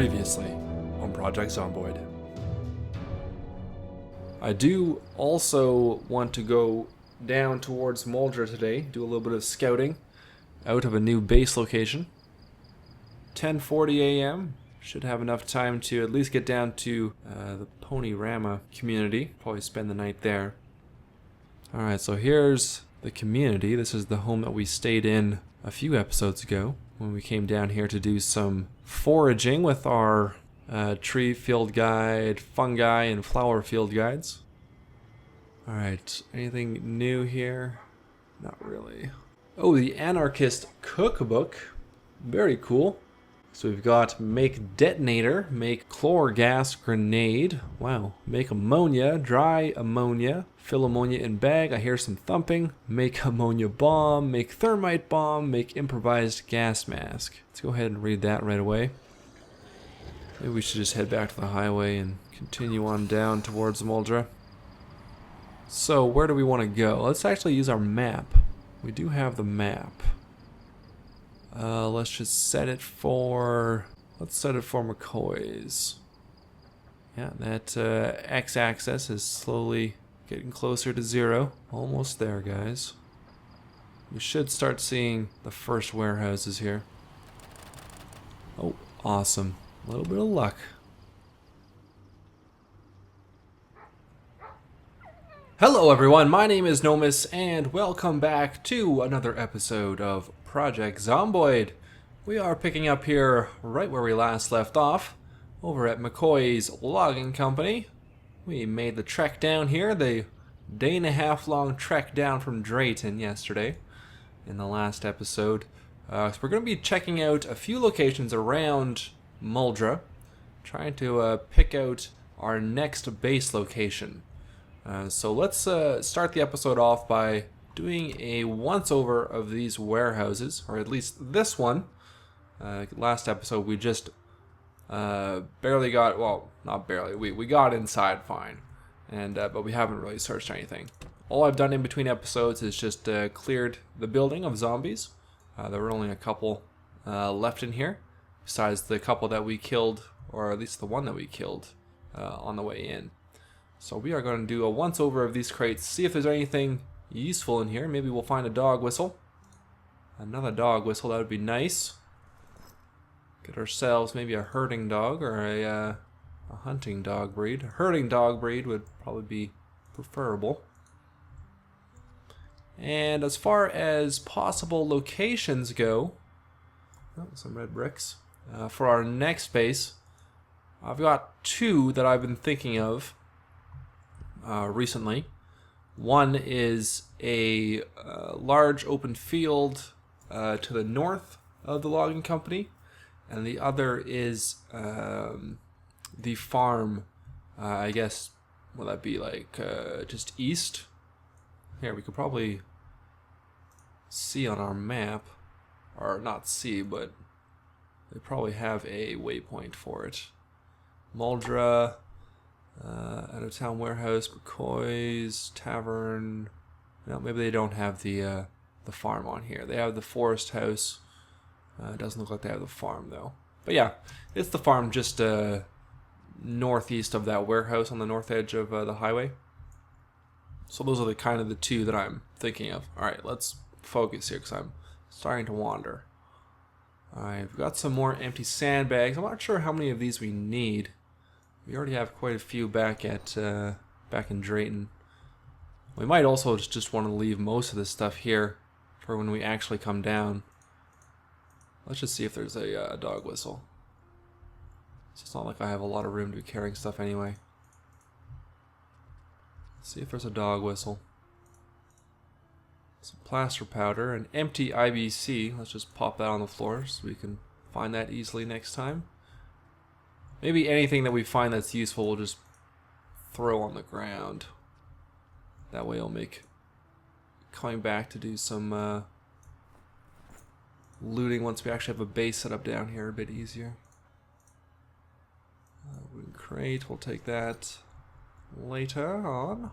Previously on Project Zomboid. I do also want to go down towards Muldraugh today, do a little bit of scouting out of a new base location. 10:40 a.m. Should have enough time to at least get down to the Ponyrama community. Probably spend the night there. Alright, so here's the community. This is the home that we stayed in a few episodes ago when we came down here to do some foraging with our tree field guide, fungi, and flower field guides. Alright, anything new here? Not really. Oh, the Anarchist Cookbook. Very cool. So we've got make detonator, make chlor gas grenade, wow, make ammonia, dry ammonia, fill ammonia in bag, I hear some thumping, make ammonia bomb, make thermite bomb, make improvised gas mask. Let's go ahead and read that right away. Maybe we should just head back to the highway and continue on down towards Muldraugh. So where do we want to go? Let's actually use our map. We do have the map. Let's just set it for, McCoy's. Yeah, that x-axis is slowly getting closer to 0. Almost there, guys. We should start seeing the first warehouses here. Oh, awesome. A little bit of luck. Hello everyone, my name is Nomus, and welcome back to another episode of Project Zomboid. We are picking up here right where we last left off, over at McCoy's logging company. We made the trek down here, the day-and-a-half long trek down from Drayton yesterday in the last episode. So we're going to be checking out a few locations around Muldraugh, trying to pick out our next base location. So let's start the episode off by doing a once-over of these warehouses, or at least this one. Last episode we just barely got, well, not barely, we got inside fine, and but we haven't really searched anything. All I've done in between episodes is just cleared the building of zombies. There were only a couple left in here, besides the couple that we killed, or at least the one that we killed on the way in. So we are going to do a once-over of these crates, see if there's anything useful in here. Maybe we'll find a dog whistle. Another dog whistle, that would be nice. Get ourselves maybe a herding dog or a hunting dog breed. A herding dog breed would probably be preferable. And as far as possible locations go, oh, some red bricks. For our next base, I've got two that I've been thinking of recently. One is a large open field to the north of the logging company, and the other is the farm, I guess, will that be like just east? Here, we could probably see on our map, or not see, but they probably have a waypoint for it. Muldraugh, out of town warehouse, McCoy's tavern. No, maybe they don't have the farm on here. They have the forest house. It doesn't look like they have the farm though. But yeah, it's the farm just northeast of that warehouse on the north edge of the highway. So those are the kind of the two that I'm thinking of. All right, let's focus here because I'm starting to wander. All right, we've got some more empty sandbags. I'm not sure how many of these we need. We already have quite a few back in Drayton. We might also just want to leave most of this stuff here for when we actually come down. Let's just see if there's a dog whistle. It's not like I have a lot of room to be carrying stuff anyway. Let's see if there's a dog whistle. Some plaster powder, an empty IBC. Let's just pop that on the floor so we can find that easily next time. Maybe anything that we find that's useful we'll just throw on the ground. That way it'll make coming back to do some looting once we actually have a base set up down here a bit easier. Wooden crate, we'll take that later on.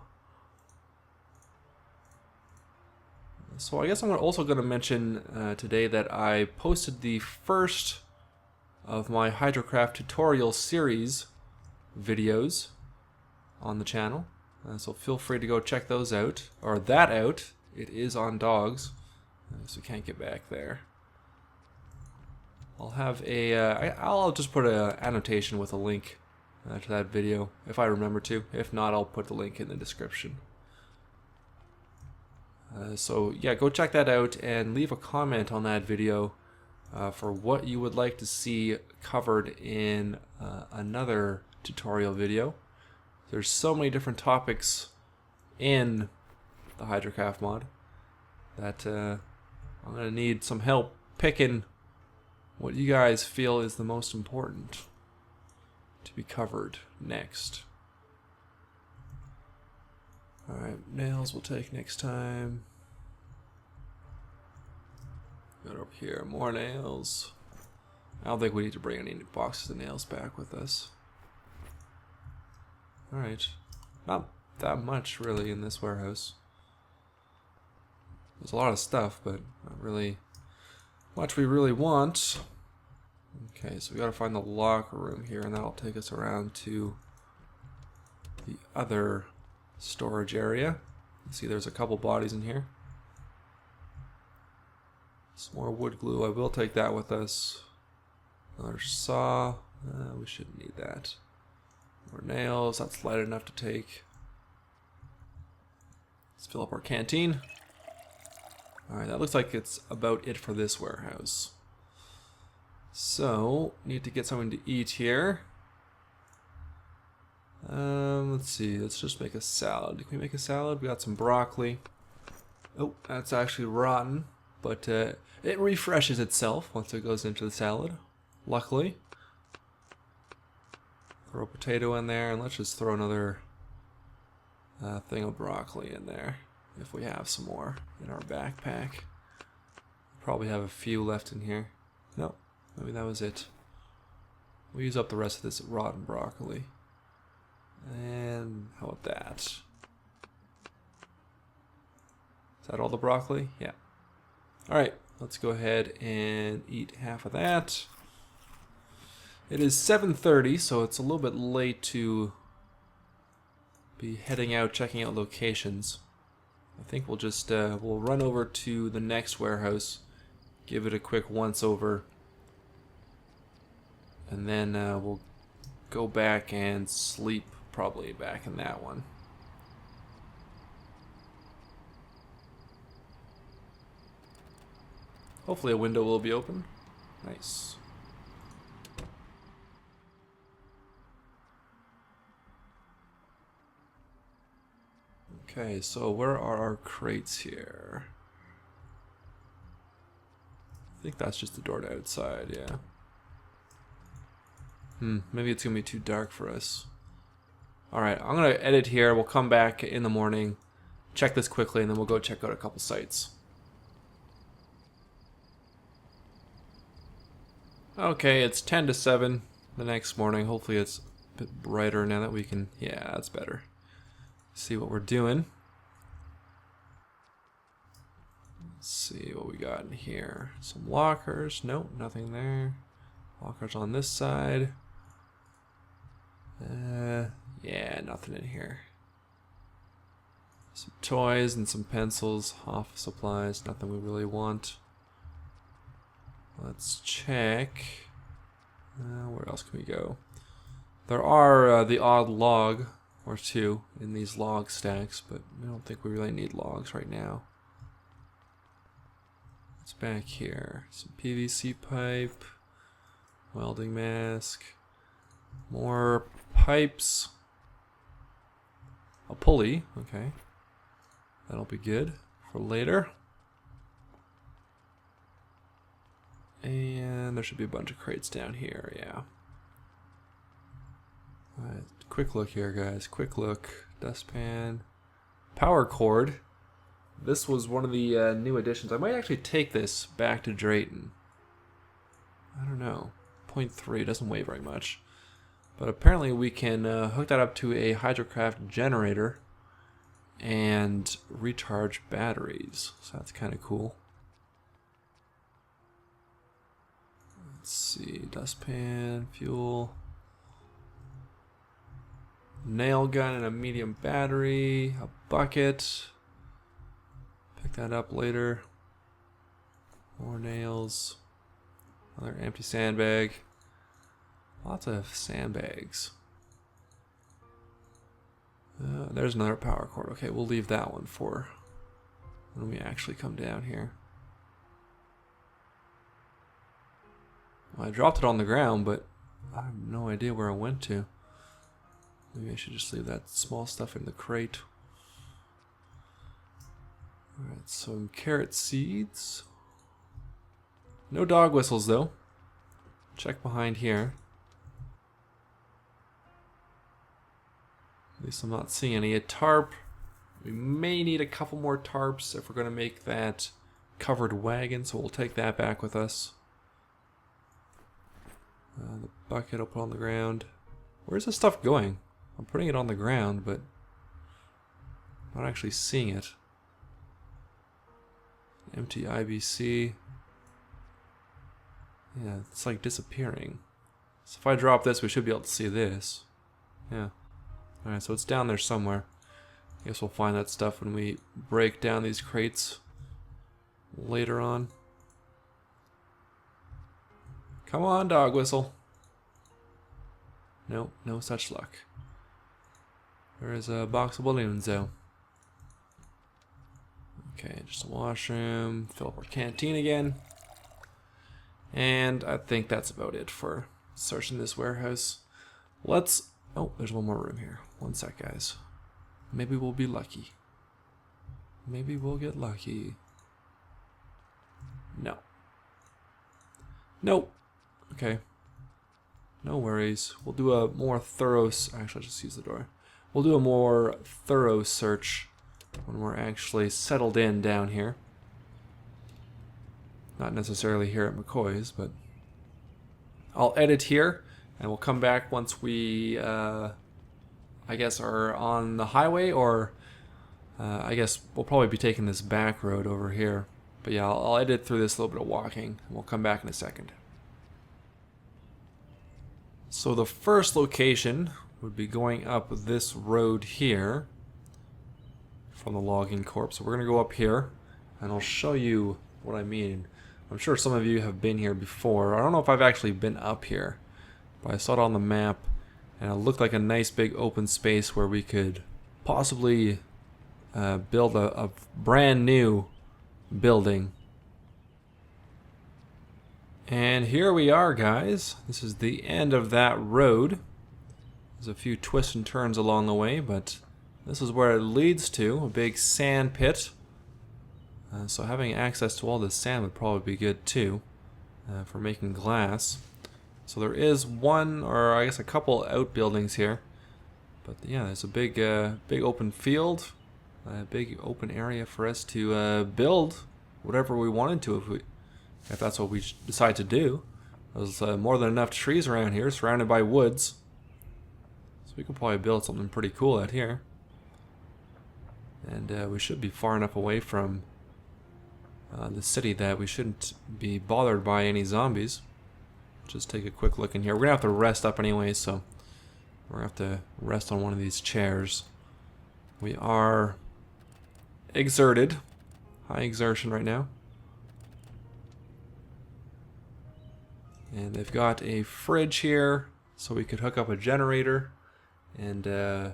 So I guess I'm also going to mention today that I posted the first of my Hydrocraft tutorial series videos on the channel. So feel free to go check those out, or that out. It is on dogs, so we can't get back there. I'll have a, I'll just put an annotation with a link to that video, if I remember to. If not, I'll put the link in the description. So yeah, go check that out and leave a comment on that video for what you would like to see covered in another tutorial video. There's so many different topics in the Hydrocraft mod that I'm going to need some help picking what you guys feel is the most important to be covered next. Alright, nails we'll take next time. Got over here, more nails. I don't think we need to bring any boxes of nails back with us. Alright, not that much really in this warehouse. There's a lot of stuff, but not really much we really want. Okay, so we gotta find the locker room here, and that'll take us around to the other storage area. You see there's a couple bodies in here. Some more wood glue, I will take that with us. Another saw, we shouldn't need that. More nails, that's light enough to take. Let's fill up our canteen. Alright, that looks like it's about it for this warehouse. So, need to get something to eat here. Let's see, let's just make a salad. Can we make a salad? We got some broccoli. Oh, that's actually rotten, but it refreshes itself once it goes into the salad, luckily. Throw a potato in there, and let's just throw another thing of broccoli in there, if we have some more in our backpack. Probably have a few left in here. No, maybe that was it. We'll use up the rest of this rotten broccoli. And how about that? Is that all the broccoli? Yeah. Alright, let's go ahead and eat half of that. It is 7:30, so it's a little bit late to be heading out, checking out locations. I think we'll just we'll run over to the next warehouse, give it a quick once over, and then we'll go back and sleep probably back in that one. Hopefully a window will be open. Nice. Okay, so where are our crates here? I think that's just the door to outside, yeah. Maybe it's gonna be too dark for us. Alright, I'm gonna edit here. We'll come back in the morning, check this quickly, and then we'll go check out a couple sites. Okay, it's 10 to 7 the next morning. Hopefully it's a bit brighter now that we can... Yeah, that's better. See what we're doing. Let's see what we got in here. Some lockers. Nope, nothing there. Lockers on this side. Yeah, nothing in here. Some toys and some pencils, office supplies, nothing we really want. Let's check. Where else can we go? There are the odd log or two in these log stacks, but I don't think we really need logs right now. What's back here? Some PVC pipe, welding mask, more pipes, a pulley, okay. That'll be good for later. And there should be a bunch of crates down here, yeah. Alright, quick look here, guys. Quick look. Dustpan. Power cord. This was one of the new additions. I might actually take this back to Drayton. I don't know. 0.3 doesn't weigh very much. But apparently we can hook that up to a Hydrocraft generator and recharge batteries. So that's kind of cool. Let's see, dustpan, fuel, nail gun and a medium battery, a bucket. Pick that up later. More nails. Another empty sandbag. Lots of sandbags. There's another power cord. Okay, we'll leave that one for when we actually come down here. Well, I dropped it on the ground, but I have no idea where it went to. Maybe I should just leave that small stuff in the crate. Alright, some carrot seeds. No dog whistles though. Check behind here. At least I'm not seeing any. A tarp. We may need a couple more tarps if we're going to make that covered wagon, so we'll take that back with us. The bucket I'll put on the ground. Where's this stuff going? I'm putting it on the ground, but I'm not actually seeing it. Empty IBC. Yeah, it's like disappearing. So if I drop this, we should be able to see this. Yeah. Alright, so it's down there somewhere. I guess we'll find that stuff when we break down these crates later on. Come on, dog whistle. No, no such luck. There is a box of balloons though. Okay, just a washroom. Fill up our canteen again. And I think that's about it for searching this warehouse. Let's... Oh, there's one more room here. One sec, guys. Maybe we'll be lucky. Maybe we'll get lucky. No. Nope. Okay. No worries. We'll do a more thorough... Actually, I'll just use the door. We'll do a more thorough search when we're actually settled in down here. Not necessarily here at McCoy's, but I'll edit here, and we'll come back once we, I guess, are on the highway, or I guess we'll probably be taking this back road over here. But yeah, I'll edit through this little bit of walking, and we'll come back in a second. So the first location would be going up this road here from the logging corp. So we're going to go up here, and I'll show you what I mean. I'm sure some of you have been here before. I don't know if I've actually been up here, but I saw it on the map, and it looked like a nice big open space where we could possibly build a brand new building. And here we are, guys. This is the end of that road. There's a few twists and turns along the way, but this is where it leads to, a big sand pit. So having access to all this sand would probably be good too, for making glass. So there is one, or I guess a couple outbuildings here. But yeah, there's a big big open field, a big open area for us to build whatever we wanted to if that's what we decide to do. There's more than enough trees around here, surrounded by woods. So we can probably build something pretty cool out here. And we should be far enough away from the city that we shouldn't be bothered by any zombies. Just take a quick look in here. We're gonna have to rest up anyway, so we're gonna have to rest on one of these chairs. We are exerted, high exertion right now. And they've got a fridge here, so we could hook up a generator and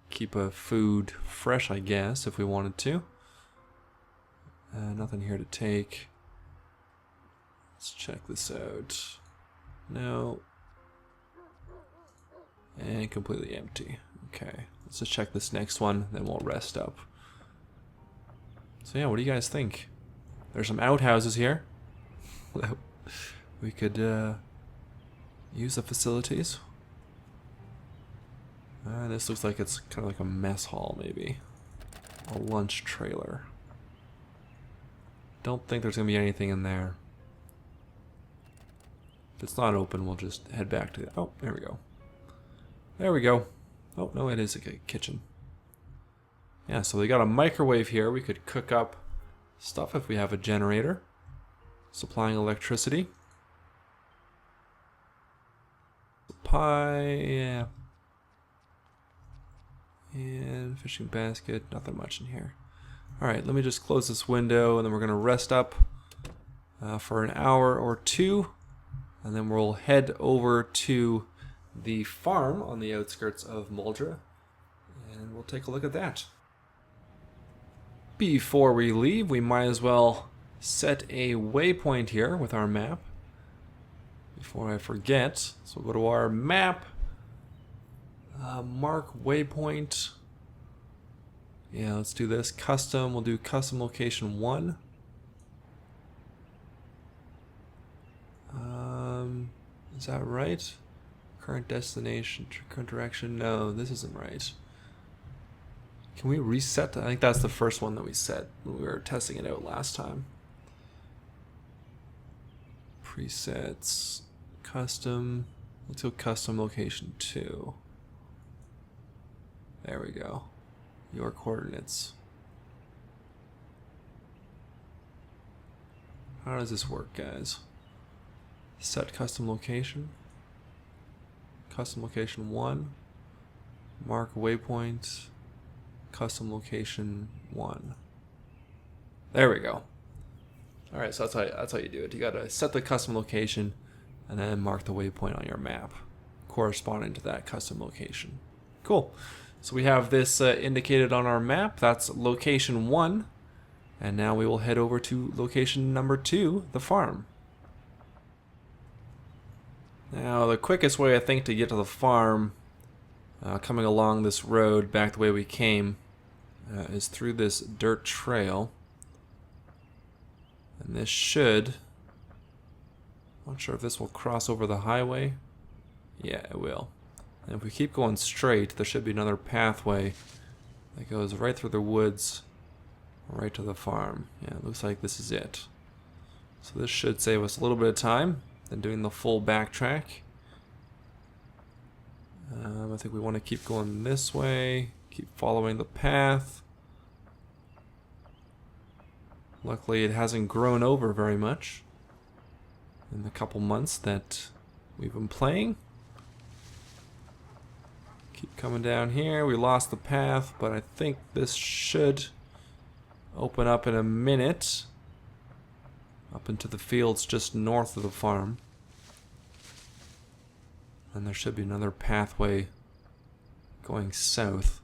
keep a food fresh, I guess, if we wanted to. Nothing here to take. Let's check this out. No. And completely empty. Okay, let's just check this next one, then we'll rest up. So yeah, what do you guys think? There's some outhouses here. We could use the facilities. This looks like it's kind of like a mess hall, maybe. A lunch trailer. Don't think there's going to be anything in there. If it's not open, we'll just head back to the... Oh, there we go. There we go. Oh, no, it is a kitchen. Yeah, so they got a microwave here. We could cook up stuff if we have a generator. Supplying electricity. pie, yeah. And fishing basket, nothing much in here. Alright, let me just close this window and then we're going to rest up for an hour or two. And then we'll head over to the farm on the outskirts of Muldraugh. And we'll take a look at that. Before we leave, we might as well set a waypoint here with our map. Before I forget, so we'll go to our map. Mark waypoint. Yeah, let's do this. Custom, we'll do custom location 1. Is that right? Current destination, current direction. No, this isn't right. Can we reset? I think that's the first one that we set when we were testing it out last time. Presets, custom. Let's go custom location 2. There we go. Your coordinates. How does this work, guys? Set custom location. Custom location 1. Mark waypoint. Custom location 1. There we go. Alright, so that's how you do it. You gotta set the custom location and then mark the waypoint on your map corresponding to that custom location. Cool. So we have this indicated on our map. That's location 1. And now we will head over to location number 2, the farm. Now, the quickest way I think to get to the farm, coming along this road back the way we came, is through this dirt trail. And this should... I'm not sure if this will cross over the highway. Yeah, it will. And if we keep going straight, there should be another pathway that goes right through the woods, right to the farm. Yeah, it looks like this is it. So this should save us a little bit of time than doing the full backtrack. I think we want to keep going this way, keep following the path. Luckily it hasn't grown over very much in the couple months that we've been playing. Keep coming down here. We lost the path, but I think this should open up in a minute. Up into the fields just north of the farm. And there should be another pathway going south.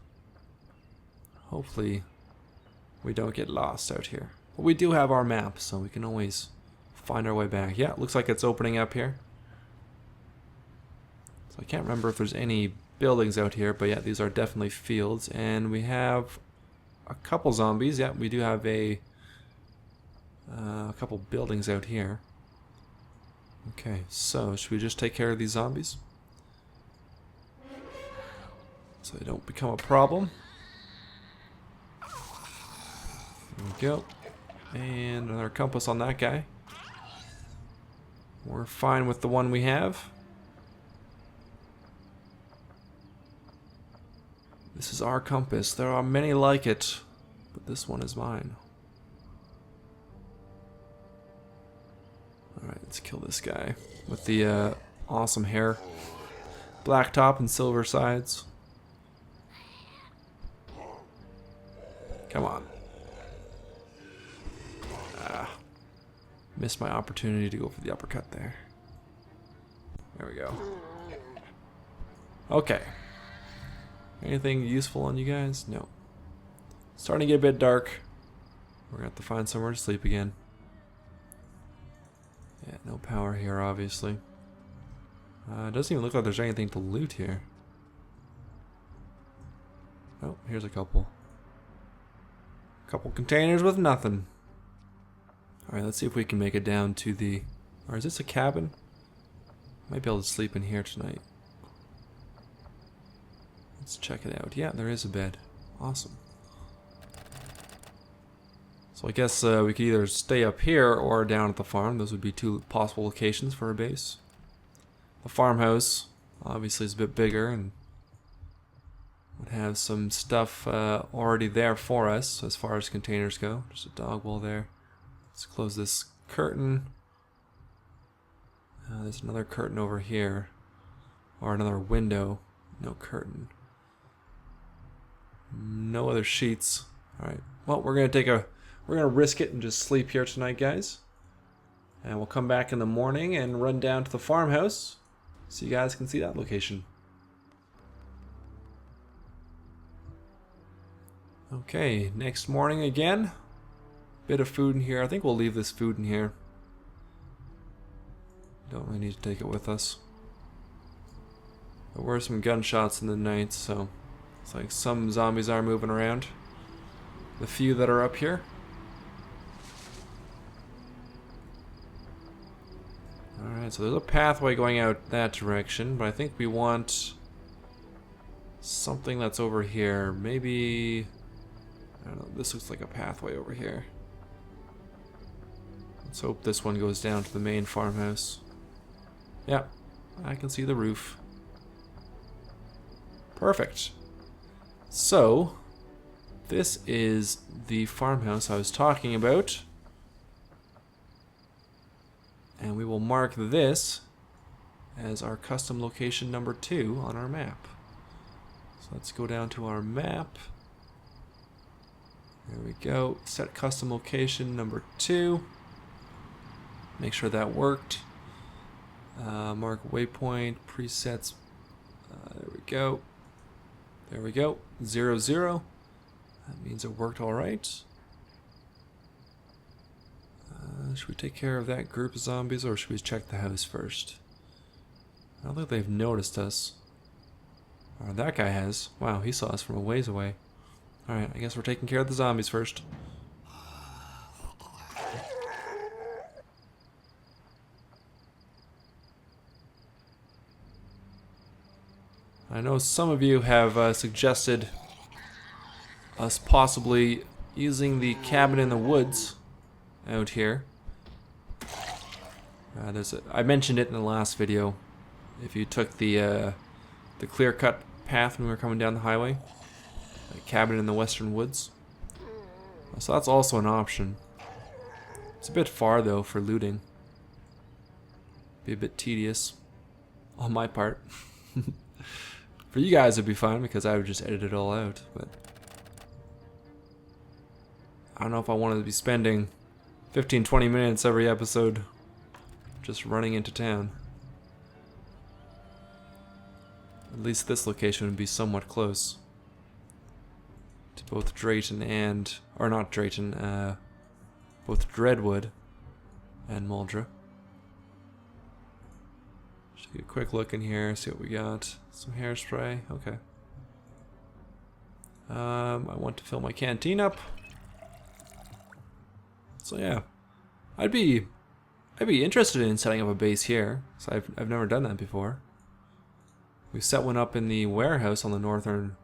Hopefully we don't get lost out here. But we do have our map, so we can always find our way back. Yeah, it looks like it's opening up here. So I can't remember if there's any buildings out here, but yeah, these are definitely fields. And we have a couple zombies. Yeah, we do have a couple buildings out here. Okay, so should we just take care of these zombies? So they don't become a problem. There we go. And another compass on that guy. We're fine with the one we have. This is our compass. There are many like it, but this one is mine. Alright, let's kill this guy with the awesome hair. Black top and silver sides. Come on. Missed my opportunity to go for the uppercut there. There we go. Okay. Anything useful on you guys? No. Starting to get a bit dark. We're gonna have to find somewhere to sleep again. Yeah, no power here, obviously. It doesn't even look like there's anything to loot here. Oh, here's a couple. Couple containers with nothing. Alright, let's see if we can make it down to the... Or is this a cabin? Might be able to sleep in here tonight. Let's check it out. Yeah, there is a bed. Awesome. So I guess we could either stay up here or down at the farm. Those would be two possible locations for a base. The farmhouse obviously is a bit bigger and would have some stuff already there for us as far as containers go. There's a dog wall there. Let's close this curtain. There's another curtain over here. Or another window. No curtain. No other sheets. Alright. Well, we're gonna risk it and just sleep here tonight, guys. And we'll come back in the morning and run down to the farmhouse so you guys can see that location. Okay, next morning again. Bit of food in here. I think we'll leave this food in here. Don't really need to take it with us. There were some gunshots in the night, so it's like some zombies are moving around. The few that are up here. Alright, so there's a pathway going out that direction, but I think we want something that's over here. Maybe, I don't know, this looks like a pathway over here. Let's hope this one goes down to the main farmhouse. Yeah, I can see the roof. Perfect. So, this is the farmhouse I was talking about. And we will mark this as our custom location number 2 on our map. So let's go down to our map. There we go. Set custom location number 2. Make sure that worked. Mark waypoint, presets. There we go. There we go. 0, 0. That means it worked alright. Should we take care of that group of zombies, or should we check the house first? I don't think they've noticed us. Or that guy has. Wow, he saw us from a ways away. Alright, I guess we're taking care of the zombies first. I know some of you have suggested us possibly using the cabin in the woods out here. I mentioned it in the last video. If you took the clear-cut path when we were coming down the highway, a cabin in the western woods. So that's also an option. It's a bit far though for looting. Be a bit tedious on my part. For you guys it'd be fine because I would just edit it all out, but I don't know if I wanted to be spending 15-20 minutes every episode just running into town. At least this location would be somewhat close to both Drayton and, or not Drayton, both Dreadwood and Muldraugh. Just take a quick look in here, see what we got. Some hairspray, okay. I want to fill my canteen up. So yeah, I'd be interested in setting up a base here. So I've never done that before. We set one up in the warehouse on the northern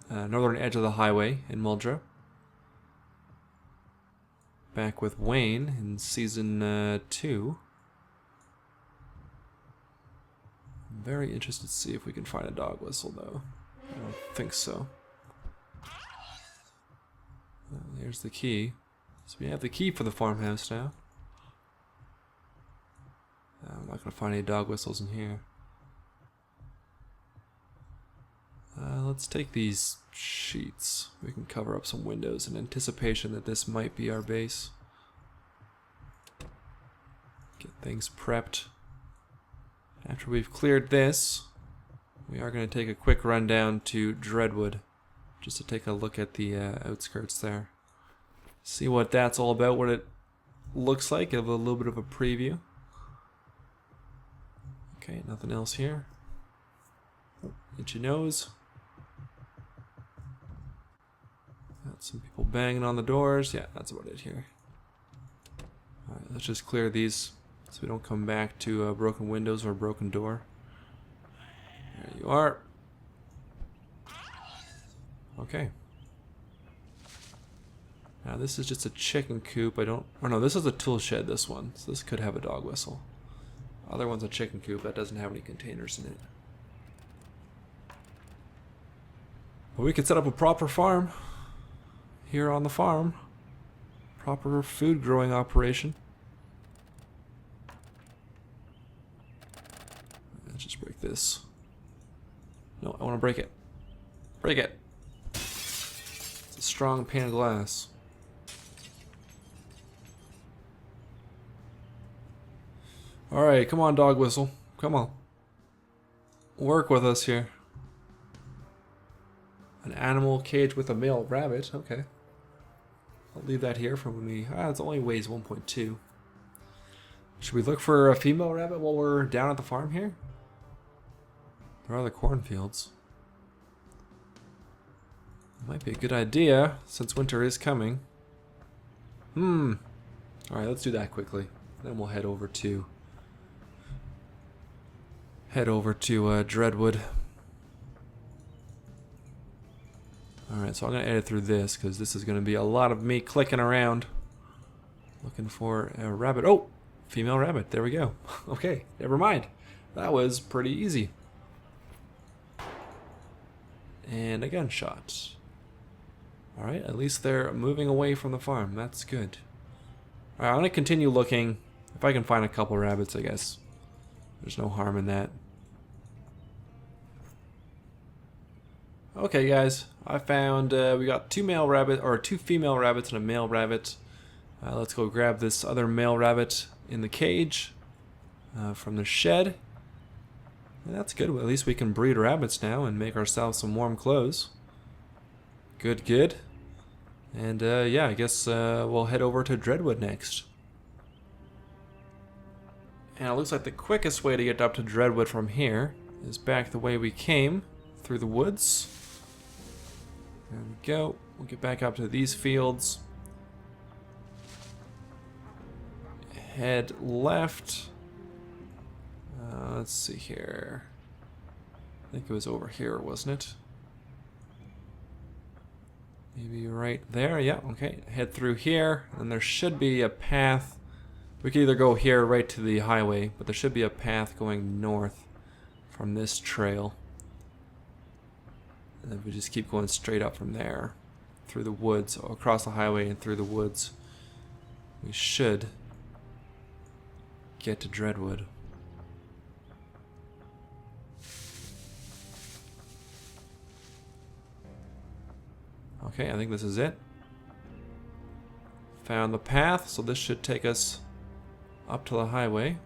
edge of the highway in Muldraugh. Back with Wayne in season 2. I'm very interested to see if we can find a dog whistle though. I don't think so. There's the key. So we have the key for the farmhouse now. I'm not going to find any dog whistles in here. Let's take these sheets. We can cover up some windows in anticipation that this might be our base. Get things prepped. After we've cleared this, we are going to take a quick run down to Dreadwood, just to take a look at the outskirts there. See what that's all about, what it looks like, give a little bit of a preview. Okay, nothing else here. Itchy nose. Got some people banging on the doors. Yeah, that's about it here. Alright, let's just clear these so we don't come back to broken windows or a broken door. There you are. Okay. Now this is just a chicken coop. Oh no, this is a tool shed, this one. So this could have a dog whistle. Other one's a chicken coop that doesn't have any containers in it. But we could set up a proper farm here on the farm. Proper food growing operation. this. No, I want to break it. Break it. It's a strong pane of glass. Alright, come on, dog whistle. Come on. Work with us here. An animal cage with a male rabbit. Okay. I'll leave that here for when we... it only weighs 1.2. Should we look for a female rabbit while we're down at the farm here? There are the cornfields. Might be a good idea, since winter is coming. Alright, let's do that quickly. Then we'll head over to... Dreadwood. Alright, so I'm going to edit through this, because this is going to be a lot of me clicking around. Looking for a rabbit. Oh! Female rabbit. There we go. Okay, never mind. That was pretty easy. And a gunshot. Alright, at least they're moving away from the farm. That's good. Alright, I'm going to continue looking. If I can find a couple rabbits, I guess. There's no harm in that. Okay, guys. I found we got two female rabbits and a male rabbit. Let's go grab this other male rabbit in the cage from the shed. And that's good. Well, at least we can breed rabbits now and make ourselves some warm clothes. Good, good. And yeah, I guess we'll head over to Dreadwood next. And it looks like the quickest way to get up to Dreadwood from here is back the way we came, through the woods. There we go. We'll get back up to these fields. Head left. Let's see here. I think it was over here, wasn't it? Maybe right there. Yeah, okay. Head through here, and there should be a path. We could either go here right to the highway, but there should be a path going north from this trail. And then we just keep going straight up from there, through the woods, across the highway and through the woods. We should get to Dreadwood. Okay, I think this is it. Found the path, so this should take us up to the highway.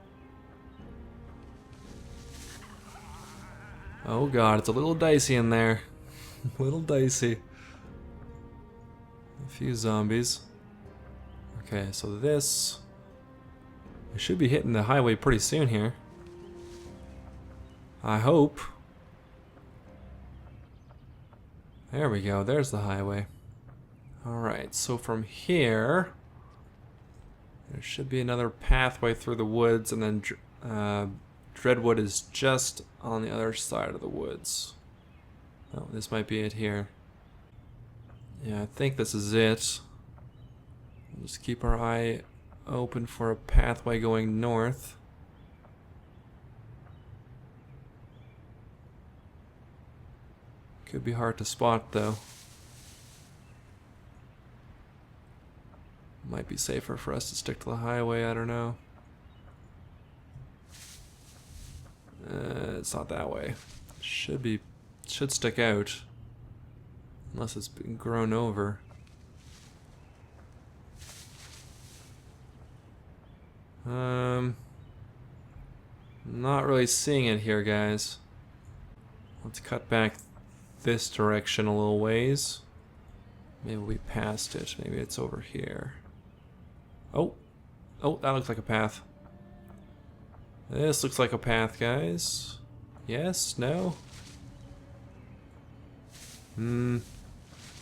Oh god, it's a little dicey in there. A little dicey. A few zombies. Okay, so this... we should be hitting the highway pretty soon here. I hope. There we go, there's the highway. Alright, so from here... there should be another pathway through the woods, and then Dreadwood is just on the other side of the woods. Oh, this might be it here. Yeah, I think this is it. We'll just keep our eye open for a pathway going north. Could be hard to spot though. Might be safer for us to stick to the highway, I don't know. It's not that way. Should stick out. Unless it's been grown over. Not really seeing it here, guys. Let's cut back this direction a little ways. Maybe we passed it. Maybe it's over here. Oh, that looks like a path. This looks like a path, guys. Yes? No? I don't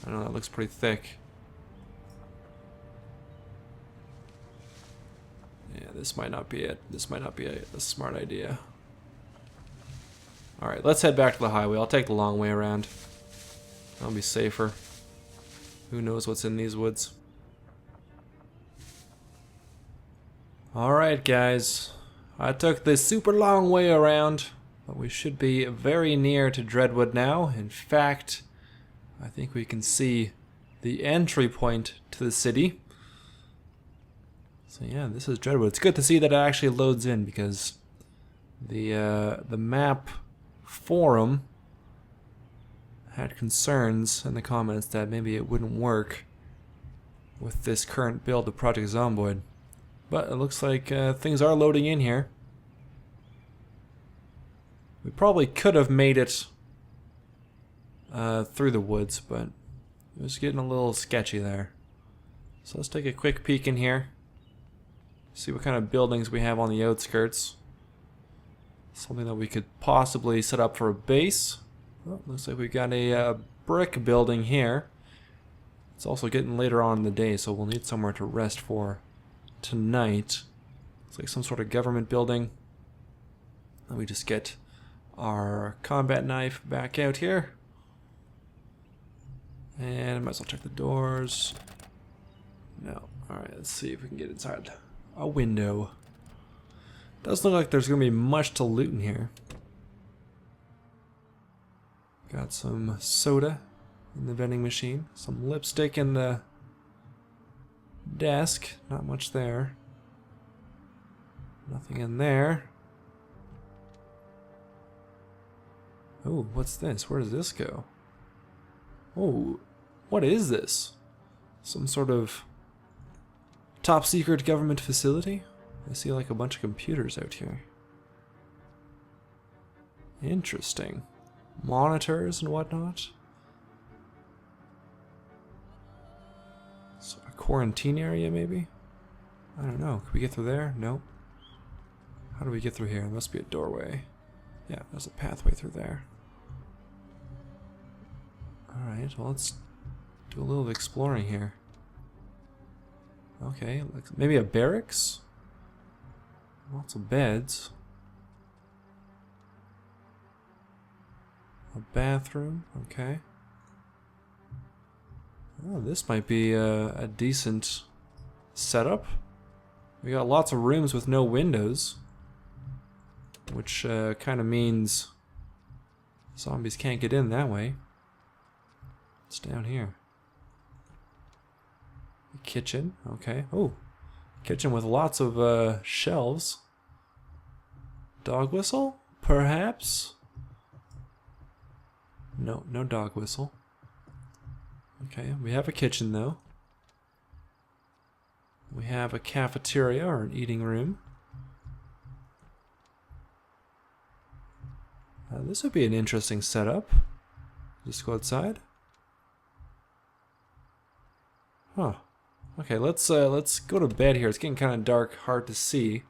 know, that looks pretty thick. Yeah, this might not be it. This might not be a smart idea. Alright, let's head back to the highway. I'll take the long way around. That'll be safer. Who knows what's in these woods. Alright, guys. I took this super long way around, but we should be very near to Dreadwood now. In fact, I think we can see the entry point to the city. So yeah, this is Dreadwood. It's good to see that it actually loads in, because the map forum had concerns in the comments that maybe it wouldn't work with this current build of Project Zomboid. But it looks like things are loading in here. We probably could have made it through the woods, but it was getting a little sketchy there. So let's take a quick peek in here. See what kind of buildings we have on the outskirts. Something that we could possibly set up for a base. Oh, looks like we've got a brick building here. It's also getting later on in the day, so we'll need somewhere to rest for tonight. It's like some sort of government building. Let me just get our combat knife back out here. And I might as well check the doors. No. Alright, let's see if we can get inside a window. Doesn't look like there's going to be much to loot in here. Got some soda in the vending machine. Some lipstick in the desk. Not much there. Nothing in there. Oh, what's this? Where does this go? Oh, what is this? Some sort of top secret government facility? I see like a bunch of computers out here. Interesting. Monitors and whatnot. So a quarantine area maybe? I don't know. Can we get through there? Nope. How do we get through here? There must be a doorway. Yeah, there's a pathway through there. Alright, well let's do a little exploring here. Okay, maybe a barracks? Lots of beds. A bathroom, okay. Oh, this might be a decent setup. We got lots of rooms with no windows, which kind of means zombies can't get in that way. It's down here. A kitchen, okay. Oh, kitchen with lots of shelves. Dog whistle, perhaps? No, no dog whistle. Okay, we have a kitchen though. We have a cafeteria or an eating room. This would be an interesting setup. Just go outside. Huh. Okay, let's go to bed here. It's getting kind of dark, hard to see.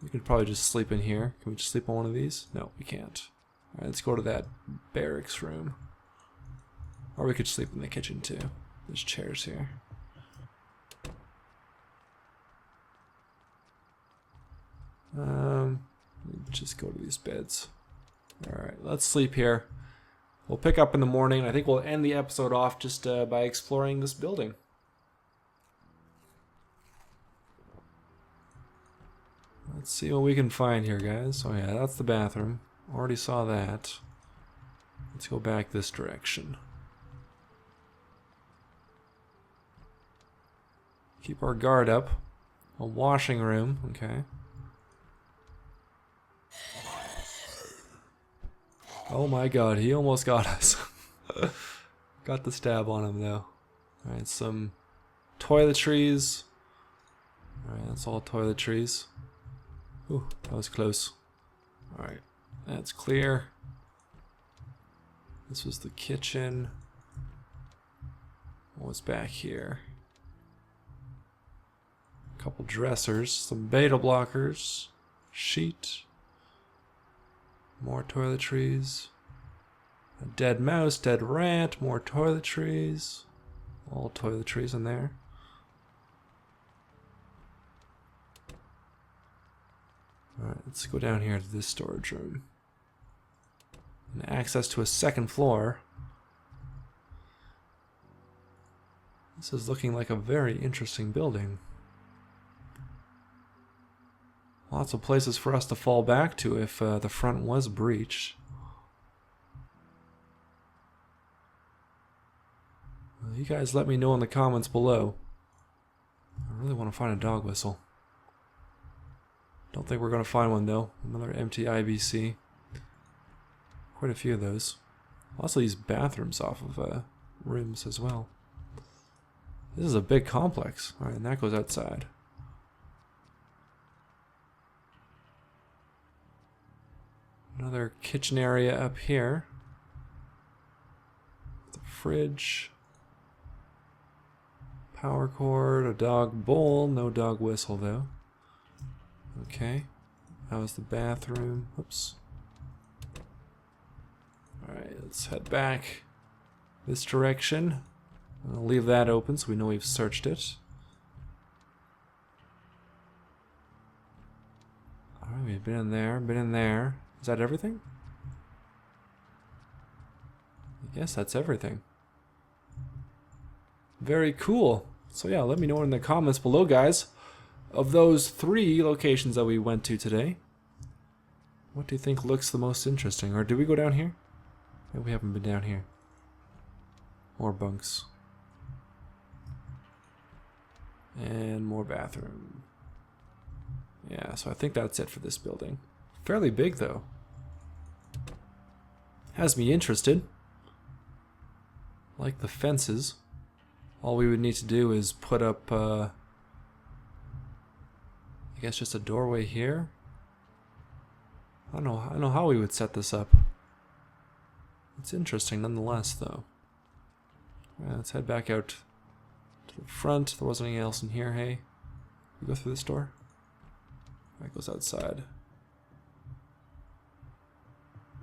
We could probably just sleep in here. Can we just sleep on one of these? No, we can't. Alright, let's go to that barracks room. Or we could sleep in the kitchen too. There's chairs here. Just go to these beds. Alright, let's sleep here. We'll pick up in the morning. I think we'll end the episode off just by exploring this building. Let's see what we can find here, guys. Oh yeah, that's the bathroom. Already saw that. Let's go back this direction. Keep our guard up. A washing room, okay. Oh my god, he almost got us. Got the stab on him though. Alright, some toiletries. Alright, that's all toiletries. Ooh, that was close. Alright, that's clear. This was the kitchen. What was back here? A couple dressers, some beta blockers, sheet, more toiletries, a dead mouse, dead rat, more toiletries, all toiletries in there. Alright, let's go down here to this storage room. And access to a second floor. This is looking like a very interesting building. Lots of places for us to fall back to if the front was breached. Well, you guys let me know in the comments below. I really want to find a dog whistle. Don't think we're going to find one though. Another empty IBC. quite a few of those. Also these bathrooms off of rooms as well. This is a big complex. Alright, and that goes outside. Another kitchen area up here. The fridge. Power cord, a dog bowl, no dog whistle though. Okay. That was the bathroom. Oops. Alright, let's head back this direction. I'll leave that open so we know we've searched it. Alright, we've been in there, been in there. Is that everything? I guess that's everything. Very cool. So yeah, let me know in the comments below, guys, of those 3 locations that we went to today. What do you think looks the most interesting? Or did we go down here? Maybe we haven't been down here. More bunks. And more bathroom. Yeah, so I think that's it for this building. Fairly big though. Has me interested. Like the fences. All we would need to do is put up, I guess just a doorway here. I don't know how we would set this up. It's interesting nonetheless though. Right, let's head back out to the front. There wasn't anything else in here, hey? We go through this door? That goes outside.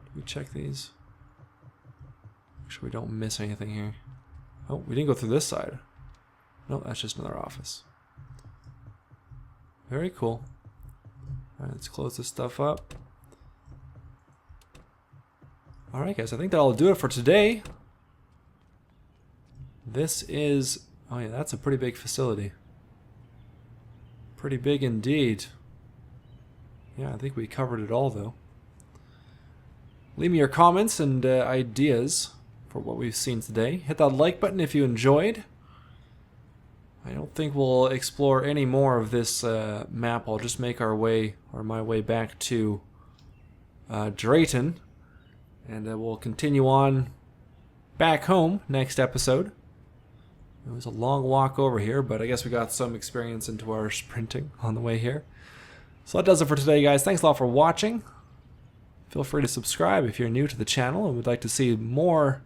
Do we check these? Make sure we don't miss anything here. Oh, we didn't go through this side. No, that's just another office. Very cool. Alright, let's close this stuff up. Alright guys, I think that'll do it for today. This is... oh yeah, that's a pretty big facility. Pretty big indeed. Yeah, I think we covered it all though. Leave me your comments and ideas for what we've seen today. Hit that like button if you enjoyed. I don't think we'll explore any more of this map. I'll just make our way, or my way back to Drayton. And we'll continue on back home next episode. It was a long walk over here, but I guess we got some experience into our sprinting on the way here. So that does it for today, guys. Thanks a lot for watching. Feel free to subscribe if you're new to the channel and would like to see more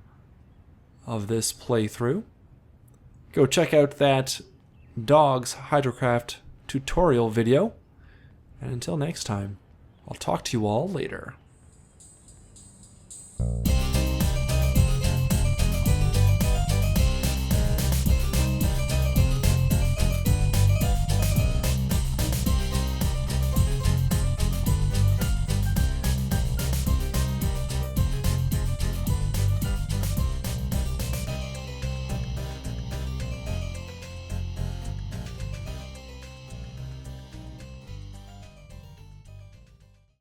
of this playthrough. Go check out that Dog's Hydrocraft tutorial video. And until next time, I'll talk to you all later.